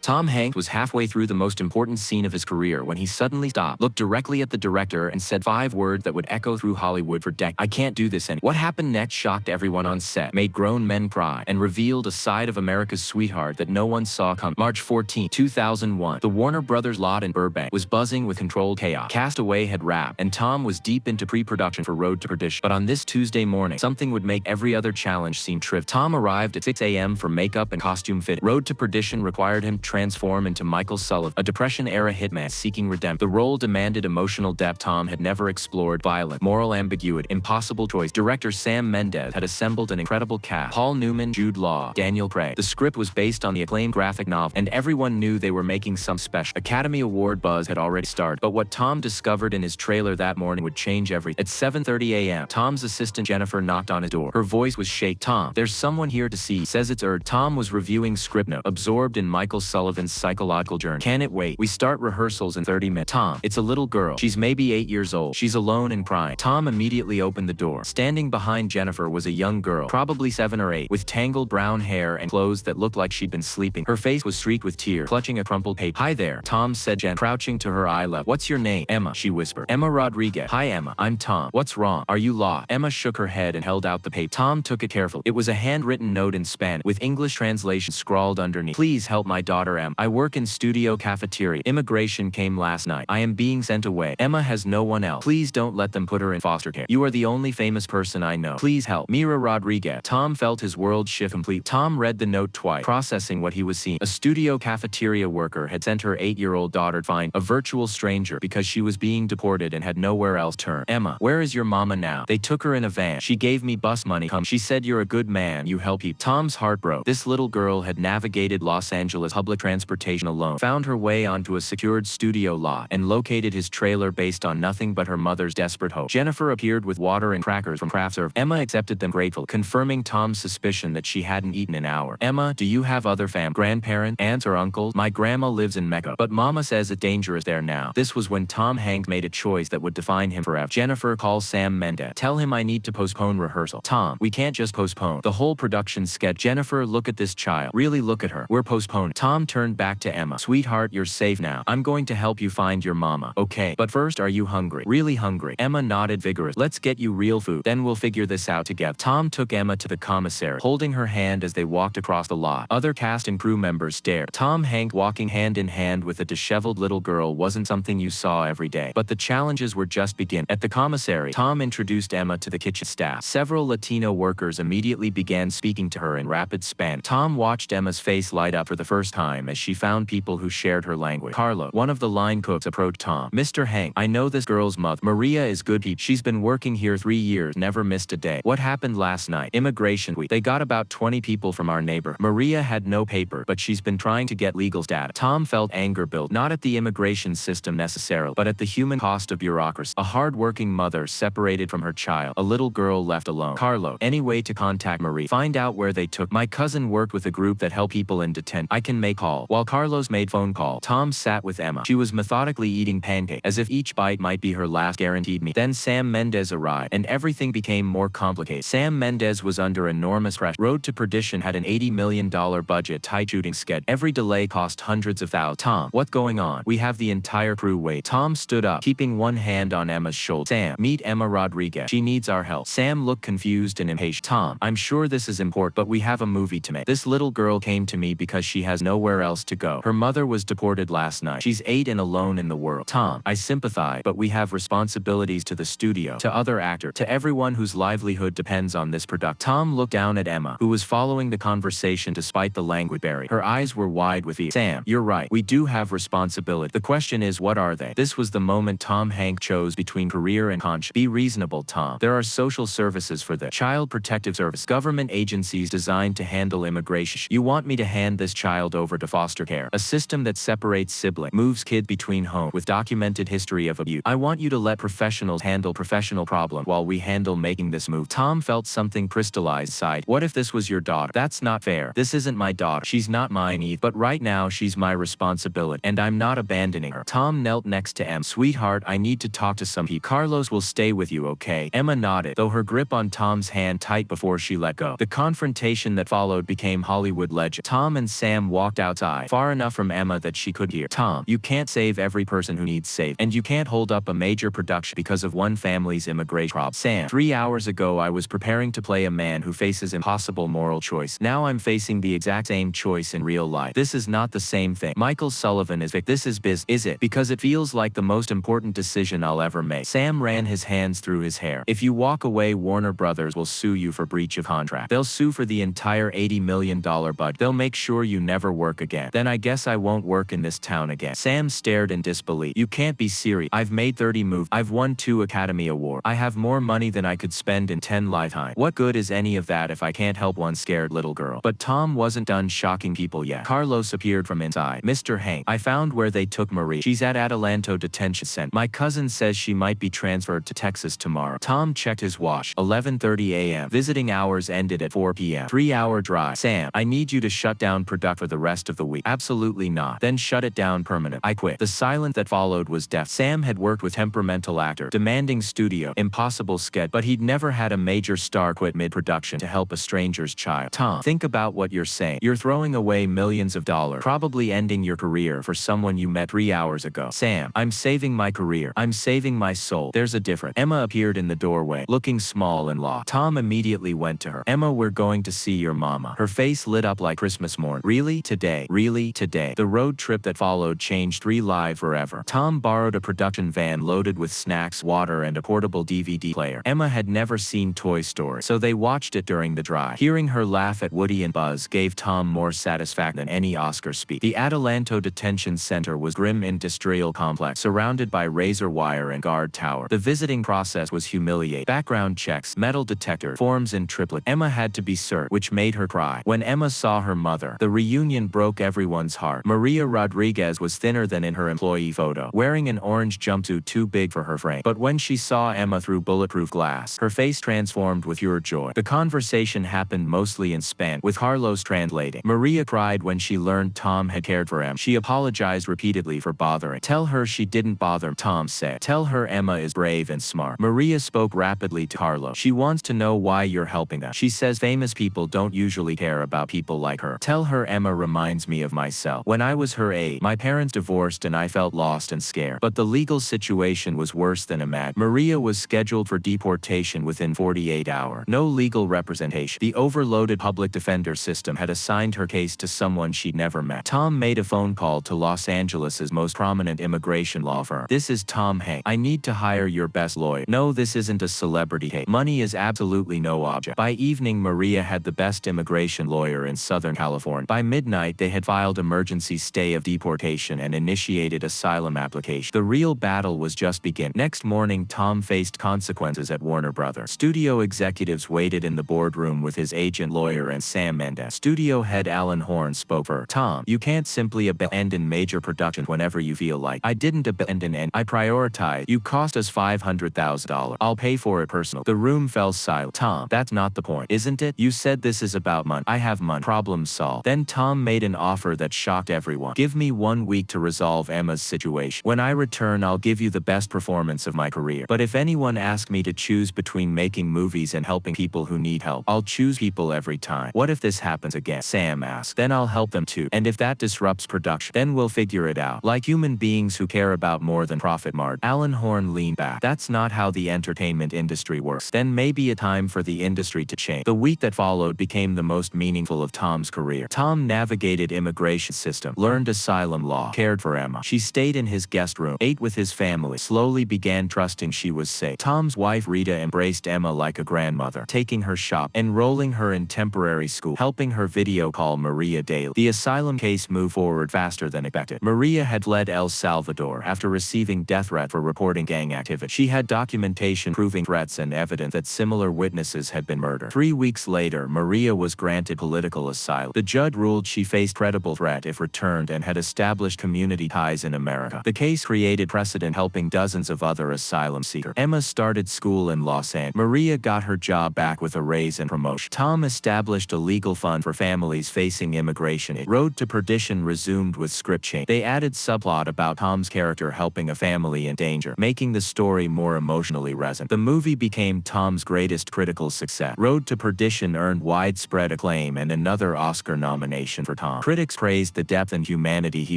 Tom Hanks was halfway through the most important scene of his career when he suddenly stopped, looked directly at the director, and said 5 words that would echo through Hollywood for decades. "I can't do this anymore." What happened next shocked everyone on set, made grown men cry, and revealed a side of America's sweetheart that no one saw coming. March 14, 2001. The Warner Brothers lot in Burbank was buzzing with controlled chaos. Castaway had wrapped, and Tom was deep into pre-production for Road to Perdition. But on this Tuesday morning, something would make every other challenge seem trivial. Tom arrived at 6 a.m. for makeup and costume fitting. Road to Perdition required him to transform into Michael Sullivan, a Depression-era hitman seeking redemption. The role demanded emotional depth Tom had never explored, violence, moral ambiguity, impossible choice. Director Sam Mendes had assembled an incredible cast: Paul Newman, Jude Law, Daniel Craig. The script was based on the acclaimed graphic novel, and everyone knew they were making some special. Academy Award buzz had already started, but what Tom discovered in his trailer that morning would change everything. At 7:30 a.m., Tom's assistant Jennifer knocked on his door. Her voice was shaky. "Tom, there's someone here to see. Says it's urgent." Tom was reviewing script notes, absorbed in Michael Sullivan's psychological journey. "Can it wait? We start rehearsals in 30 minutes. Tom, it's a little girl. She's maybe 8 years old. She's alone and crying." Tom immediately opened the door. Standing behind Jennifer was a young girl, probably 7 or 8, with tangled brown hair and clothes that looked like she'd been sleeping. Her face was streaked with tears, clutching a crumpled paper. "Hi there," Tom said, crouching to her eye level. "What's your name?" "Emma," she whispered. "Emma Rodriguez." "Hi, Emma. I'm Tom. What's wrong? Are you lost?" Emma shook her head and held out the paper. Tom took it carefully. It was a handwritten note in Spanish, with English translation scrawled underneath. "Please help my daughter Emma. I work in studio cafeteria. Immigration came last night. I am being sent away. Emma has no one else. Please don't let them put her in foster care. You are the only famous person I know. Please help. Mira Rodriguez." Tom felt his world shift completely. Tom read the note twice, processing what he was seeing. A studio cafeteria worker had sent her 8-year-old daughter to find a virtual stranger because she was being deported and had nowhere else to turn. "Emma, where is your mama now? They took her in a van. She gave me bus money. She said you're a good man. You help people." Tom's heart broke. This little girl had navigated Los Angeles public transportation alone, found her way onto a secured studio lot, and located his trailer based on nothing but her mother's desperate hope. Jennifer appeared with water and crackers from craft service. Emma accepted them gratefully, confirming Tom's suspicion that she hadn't eaten in hours. "Emma, do you have other grandparents, aunts or uncles?" "My grandma lives in Mecca, but Mama says it's dangerous there now." This was when Tom Hanks made a choice that would define him forever. "Jennifer, call Sam Mendes. Tell him I need to postpone rehearsal." "Tom, we can't just postpone the whole production schedule." "Jennifer, look at this child. Really look at her. We're postponing." Tom turned back to Emma. "Sweetheart, you're safe now. I'm going to help you find your mama. Okay, but first, are you hungry? Really hungry?" Emma nodded vigorously. "Let's get you real food. Then we'll figure this out together." Tom took Emma to the commissary, holding her hand as they walked across the lot. Other cast and crew members stared. Tom Hanks walking hand in hand with a disheveled little girl wasn't something you saw every day. But the challenges were just beginning. At the commissary, Tom introduced Emma to the kitchen staff. Several Latino workers immediately began speaking to her in rapid Spanish. Tom watched Emma's face light up for the first time as she found people who shared her language. Carlo, one of the line cooks, approached Tom. "Mr. Hanks, I know this girl's mother. Maria is good people. She's been working here 3 years, never missed a day. What happened last night?" "Immigration week. They got about 20 people from our neighbor. Maria had no paper, but she's been trying to get legal status." Tom felt anger build, not at the immigration system necessarily, but at the human cost of bureaucracy. A hard-working mother separated from her child, a little girl left alone. "Carlo, any way to contact Marie? Find out where they took." "My cousin worked with a group that help people in detention. I can make call." While Carlos made phone call, Tom sat with Emma. She was methodically eating pancakes, as if each bite might be her last guaranteed meal. Then Sam Mendes arrived, and everything became more complicated. Sam Mendes was under enormous pressure. Road to Perdition had an $80 million budget, tight shooting schedule. Every delay cost hundreds of thousands. "Tom, what's going on? We have the entire crew wait." Tom stood up, keeping one hand on Emma's shoulder. "Sam, meet Emma Rodriguez. She needs our help." Sam looked confused and impatient. "Tom, I'm sure this is important, but we have a movie to make. This little girl came to me because she has nowhere else to go. Her mother was deported last night. She's 8 and alone in the world." "Tom, I sympathize, but we have responsibilities to the studio, to other actors, to everyone whose livelihood depends on this production." Tom looked down at Emma, who was following the conversation despite the language barrier. Her eyes were wide with fear. "Sam, you're right. We do have responsibility. The question is, what are they?" This was the moment Tom Hanks chose between career and conscience. "Be reasonable, Tom. There are social services for the Child Protective Service, government agencies designed to handle immigration. You want me to hand this child over to foster care, a system that separates siblings, moves kids between homes with documented history of abuse. I want you to let professionals handle professional problems while we handle making this move." Tom felt something crystallize inside. "What if this was your daughter? That's not fair. This isn't my daughter. She's not mine either. But right now she's my responsibility, and I'm not abandoning her." Tom knelt next to Emma. "Sweetheart, I need to talk to some people. Carlos will stay with you, okay?" Emma nodded, though her grip on Tom's hand tight before she let go. The confrontation that followed became Hollywood legend. Tom and Sam walked out outside, far enough from Emma that she could hear. Tom, you can't save every person who needs saved, and you can't hold up a major production because of one family's immigration problem. Sam, 3 hours ago I was preparing to play a man who faces impossible moral choice. Now I'm facing the exact same choice in real life. This is not the same thing. Michael Sullivan is Vic. This is is it? Because it feels like the most important decision I'll ever make. Sam ran his hands through his hair. If you walk away, Warner Brothers will sue you for breach of contract. They'll sue for the entire $80 million budget. They'll make sure you never work again. Then I guess I won't work in this town again. Sam stared in disbelief. You can't be serious. I've made 30 movies. I've won 2 Academy Awards. I have more money than I could spend in 10 lifetimes. What good is any of that if I can't help one scared little girl? But Tom wasn't done shocking people yet. Carlos appeared from inside. Mr. Hank, I found where they took Marie. She's at Adelanto Detention Center. My cousin says she might be transferred to Texas tomorrow. Tom checked his watch. 11:30 a.m. Visiting hours ended at 4 p.m. 3-hour drive. Sam, I need you to shut down production for the rest of the week. Absolutely not. Then shut it down permanent. I quit. The silence that followed was death. Sam had worked with temperamental actor, demanding studio, impossible sketch, but he'd never had a major star quit mid-production to help a stranger's child. Tom, think about what you're saying. You're throwing away millions of dollars, probably ending your career for someone you met 3 hours ago. Sam, I'm saving my career. I'm saving my soul. There's a difference. Emma appeared in the doorway, looking small and lost. Tom immediately went to her. Emma, we're going to see your mama. Her face lit up like Christmas morn. Really? Today? Really? Today? The road trip that followed changed 3 lives forever. Tom borrowed a production van loaded with snacks, water, and a portable DVD player. Emma had never seen Toy Story, so they watched it during the drive. Hearing her laugh at Woody and Buzz gave Tom more satisfaction than any Oscar speech. The Adelanto Detention Center was grim industrial complex, surrounded by razor wire and guard tower. The visiting process was humiliating. Background checks, metal detector, forms in triplet. Emma had to be searched, which made her cry. When Emma saw her mother, the reunion broke everyone's heart. Maria Rodriguez was thinner than in her employee photo, wearing an orange jumpsuit too big for her frame. But when she saw Emma through bulletproof glass, her face transformed with pure joy. The conversation happened mostly in Spanish, with Carlos translating. Maria cried when she learned Tom had cared for Emma. She apologized repeatedly for bothering. Tell her she didn't bother, Tom said. Tell her Emma is brave and smart. Maria spoke rapidly to Carlos. She wants to know why you're helping them. She says famous people don't usually care about people like her. Tell her Emma reminds me of myself. When I was her age, my parents divorced and I felt lost and scared. But the legal situation was worse than imagined. Maria was scheduled for deportation within 48 hours. No legal representation. The overloaded public defender system had assigned her case to someone she'd never met. Tom made a phone call to Los Angeles' most prominent immigration law firm. This is Tom Hanks. I need to hire your best lawyer. No, this isn't a celebrity case. Money is absolutely no object. By evening, Maria had the best immigration lawyer in Southern California. By midnight, they had filed emergency stay of deportation and initiated asylum application. The real battle was just beginning. Next morning, Tom faced consequences at Warner Brothers. Studio executives waited in the boardroom with his agent, lawyer, and Sam Mendes. Studio head Alan Horn spoke for Tom. You can't simply abandon major production whenever you feel like. I didn't abandon and I prioritized. You cost us $500,000. I'll pay for it personally. The room fell silent. Tom, that's not the point, isn't it? You said this is about money. I have money. Problem solved. Then Tom made an offer that shocked everyone. Give me 1 week to resolve Emma's situation. When I return, I'll give you the best performance of my career. But if anyone asks me to choose between making movies and helping people who need help, I'll choose people every time. What if this happens again? Sam asked. Then I'll help them too. And if that disrupts production, then we'll figure it out. Like human beings who care about more than profit margin. Alan Horn leaned back. That's not how the entertainment industry works. Then maybe a time for the industry to change. The week that followed became the most meaningful of Tom's career. Tom navigated immigration system, learned asylum law, cared for Emma. She stayed in his guest room, ate with his family, slowly began trusting she was safe. Tom's wife Rita embraced Emma like a grandmother, taking her shop, enrolling her in temporary school, helping her video call Maria daily. The asylum case moved forward faster than expected. Maria had fled El Salvador after receiving death threat for reporting gang activity. She had documentation proving threats and evidence that similar witnesses had been murdered. 3 weeks later, Maria was granted political asylum. The judge ruled she faced credible threat if returned and had established community ties in America. The case created precedent, helping dozens of other asylum seekers. Emma started school in Los Angeles. Maria got her job back with a raise and promotion. Tom established a legal fund for families facing immigration. Road to Perdition resumed with script change. They added subplot about Tom's character helping a family in danger, making the story more emotionally resonant. The movie became Tom's greatest critical success. Road to Perdition earned widespread acclaim and another Oscar nomination for Tom. Critics praised the depth and humanity he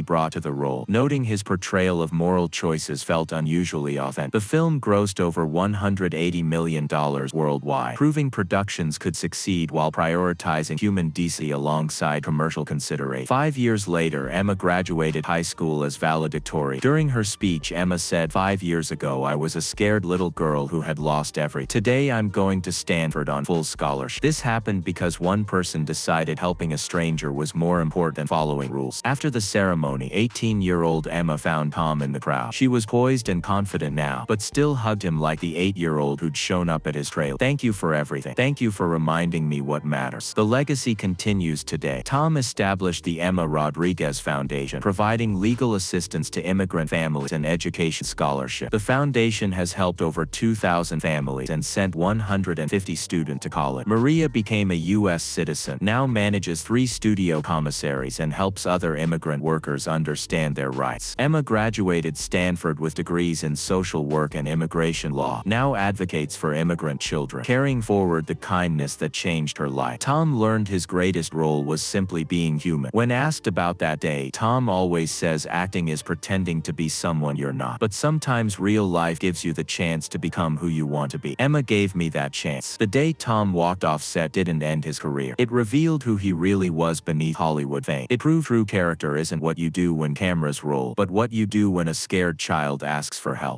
brought to the role, noting his portrayal of moral choices felt unusually authentic. The film grossed over $180 million worldwide, proving productions could succeed while prioritizing human decency alongside commercial consideration. 5 years later, Emma graduated high school as valedictorian. During her speech, Emma said, "5 years ago I was a scared little girl who had lost everything. Today I'm going to Stanford on full scholarship." This happened because one person decided helping a stranger was more important than following rules. After the ceremony, 18-year-old Emma found Tom in the crowd. She was poised and confident now, but still hugged him like the 8-year-old who'd shown up at his trailer. "Thank you for everything. Thank you for reminding me what matters." The legacy continues today. Tom established the Emma Rodriguez Foundation, providing legal assistance to immigrant families and education scholarship. The foundation has helped over 2,000 families and sent 150 students to college. Maria became a U.S. citizen, now manages 3 studio commissaries and helps other immigrant workers understand their rights. Emma graduated Stanford with degrees in social work and immigration law, now advocates for immigrant children, carrying forward the kindness that changed her life. Tom learned his greatest role was simply being human. When asked about that day, Tom always says acting is pretending to be someone you're not. But sometimes real life gives you the chance to become who you want to be. Emma gave me that chance. The day Tom walked off set didn't end his career. It revealed who he really was beneath Hollywood fame. It proved true character isn't what you do when cameras roll, but what you do when a scared child asks for help.